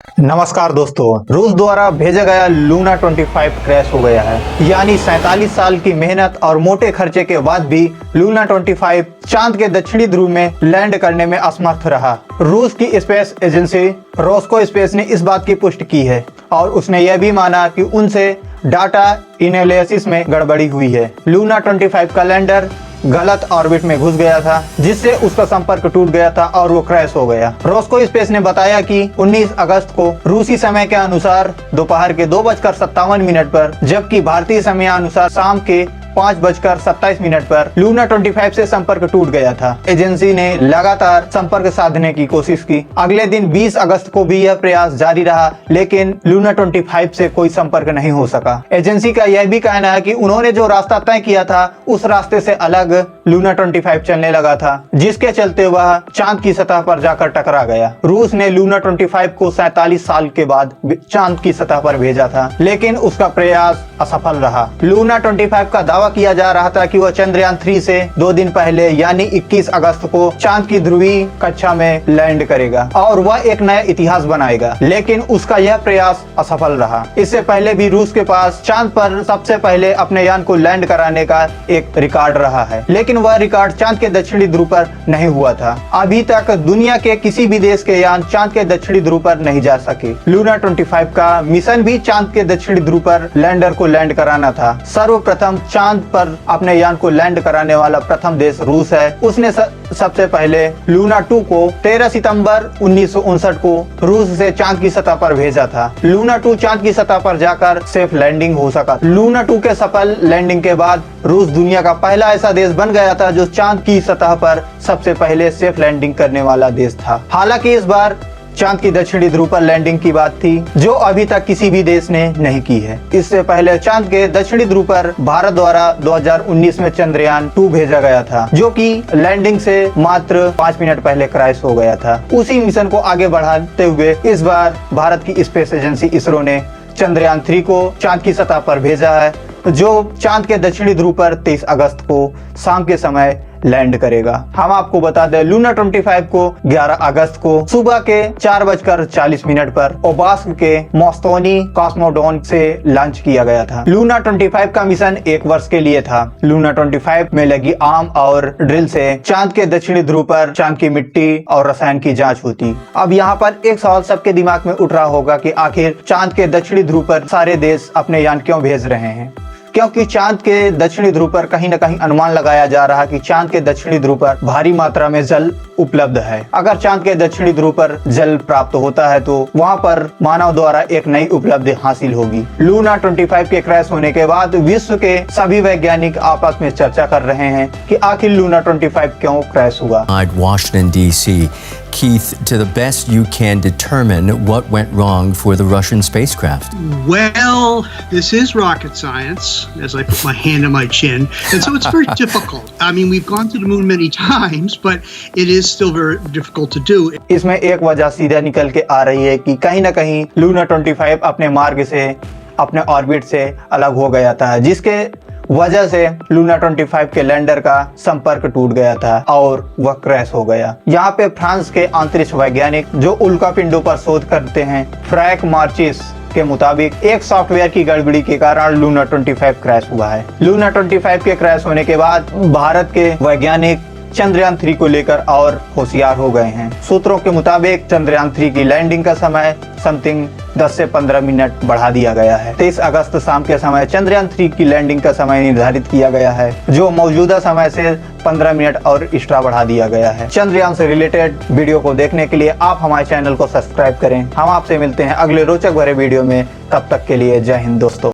नमस्कार दोस्तों, रूस द्वारा भेजा गया लूना 25 क्रैश हो गया है। यानी 47 साल की मेहनत और मोटे खर्चे के बाद भी लूना 25 चांद के दक्षिणी ध्रुव में लैंड करने में असमर्थ रहा। रूस की स्पेस एजेंसी रोस्को स्पेस ने इस बात की पुष्टि की है और उसने यह भी माना कि उनसे डाटा एनालिसिस में गड़बड़ी हुई है। लूना 25 का लैंडर गलत ऑर्बिट में घुस गया था, जिससे उसका संपर्क टूट गया था और वो क्रैश हो गया। रोस्को स्पेस ने बताया कि 19 अगस्त को रूसी समय के अनुसार दोपहर के 2:57 पर, जबकि भारतीय समय अनुसार शाम के 5:27 पर लूना 25 से संपर्क टूट गया था। एजेंसी ने लगातार संपर्क साधने की कोशिश की। अगले दिन 20 अगस्त को भी यह प्रयास जारी रहा, लेकिन लूना 25 से कोई संपर्क नहीं हो सका। एजेंसी का यह भी कहना है कि उन्होंने जो रास्ता तय किया था उस रास्ते से अलग लूना 25 चलने लगा था, जिसके चलते वह चांद की सतह पर जाकर टकरा गया। रूस ने लूना 25 को 47 साल के बाद चांद की सतह पर भेजा था, लेकिन उसका प्रयास असफल रहा। लूना 25 का दावा किया जा रहा था कि वह चंद्रयान 3 से 2 दिन पहले यानी 21 अगस्त को चांद की ध्रुवीय कक्षा में लैंड करेगा और वह एक नया इतिहास बनाएगा, लेकिन उसका यह प्रयास असफल रहा। इससे पहले भी रूस के पास चांद पर सबसे पहले अपने यान को लैंड कराने का एक रिकॉर्ड रहा है, लेकिन वह रिकॉर्ड चांद के दक्षिणी ध्रुव पर नहीं हुआ था। अभी तक दुनिया के किसी भी देश के यान चांद के दक्षिणी ध्रुव पर नहीं जा सके। लूना 25 का मिशन भी चांद के दक्षिणी ध्रुव पर लैंडर को लैंड कराना था। सर्वप्रथम चांद पर अपने यान को लैंड कराने वाला प्रथम देश रूस है। उसने सबसे पहले लूना 2 को 13 सितंबर 1959 को रूस से चांद की सतह पर भेजा था। लूना 2 चांद की सतह पर जाकर सेफ लैंडिंग हो सका। लूना 2 के सफल लैंडिंग के बाद रूस दुनिया का पहला ऐसा देश बन गया था जो चांद की सतह पर सबसे पहले सेफ लैंडिंग करने वाला देश था। हालांकि इस बार चांद की दक्षिणी ध्रुव पर लैंडिंग की बात थी, जो अभी तक किसी भी देश ने नहीं की है। इससे पहले चांद के दक्षिणी ध्रुव पर भारत द्वारा 2019 में चंद्रयान 2 भेजा गया था, जो कि लैंडिंग से मात्र 5 मिनट पहले क्रैश हो गया था। उसी मिशन को आगे बढ़ाते हुए इस बार भारत की स्पेस एजेंसी इसरो ने चंद्रयान 3 को चांद की सतह पर भेजा है, जो चांद के दक्षिणी ध्रुव पर 23 अगस्त को शाम के समय लैंड करेगा। हम आपको बता दें, लूना 25 को 11 अगस्त को सुबह के 4:40 पर ओबास्क के मोस्तोनी कॉस्मोड्रोम से लॉन्च किया गया था। लूना 25 का मिशन 1 वर्ष के लिए था। लूना 25 में लगी आर्म और ड्रिल से चांद के दक्षिणी ध्रुव पर चांद की मिट्टी और रसायन की जांच होती। अब यहाँ पर एक सवाल सबके दिमाग में उठ रहा होगा कि आखिर चांद के दक्षिणी ध्रुव पर सारे देश अपने यान क्यों भेज रहे हैं? क्योंकि चांद के दक्षिणी ध्रुव पर कहीं न कहीं अनुमान लगाया जा रहा है कि चांद के दक्षिणी ध्रुव पर भारी मात्रा में जल उपलब्ध है। अगर चांद के दक्षिणी ध्रुव पर जल प्राप्त होता है तो वहां पर मानव द्वारा एक नई उपलब्धि हासिल होगी। लूना 25 के क्रैश होने के बाद विश्व के सभी वैज्ञानिक आपस में चर्चा कर रहे हैं कि आखिर लूना 25 क्यों क्रैश हुआ। Washington D.C. Keith, to the best you can determine what went wrong for the Russian spacecraft. Well, this is rocket science, as I put my hand on my chin, and so it's very difficult. I mean, we've gone to the moon many times, but it is still very difficult to do. इसमें एक वजह सीधा निकल के आ रही है कि कहीं न कहीं लूना 25 अपने मार्ग से, अपने ऑर्बिट से अलग हो गया था, जिसके वजह से लूना 25 के लैंडर का संपर्क टूट गया था और वह क्रैश हो गया। यहाँ पे फ्रांस के अंतरिक्ष वैज्ञानिक जो उल्का पिंडों पर शोध करते हैं, फ्रैंक मार्चिस के मुताबिक एक सॉफ्टवेयर की गड़बड़ी के कारण लूना 25 क्रैश हुआ है। लूना 25 के क्रैश होने के बाद भारत के वैज्ञानिक चंद्रयान 3 को लेकर और होशियार हो गए हैं। सूत्रों के मुताबिक चंद्रयान 3 की लैंडिंग का समय समथिंग 10 से 15 मिनट बढ़ा दिया गया है। 23 अगस्त शाम के समय चंद्रयान 3 की लैंडिंग का समय निर्धारित किया गया है, जो मौजूदा समय से 15 मिनट और एक्स्ट्रा बढ़ा दिया गया है। चंद्रयान से रिलेटेड वीडियो को देखने के लिए आप हमारे चैनल को सब्सक्राइब करें। हम आपसे मिलते हैं अगले रोचक भरे वीडियो में। तब तक के लिए जय हिंद दोस्तों।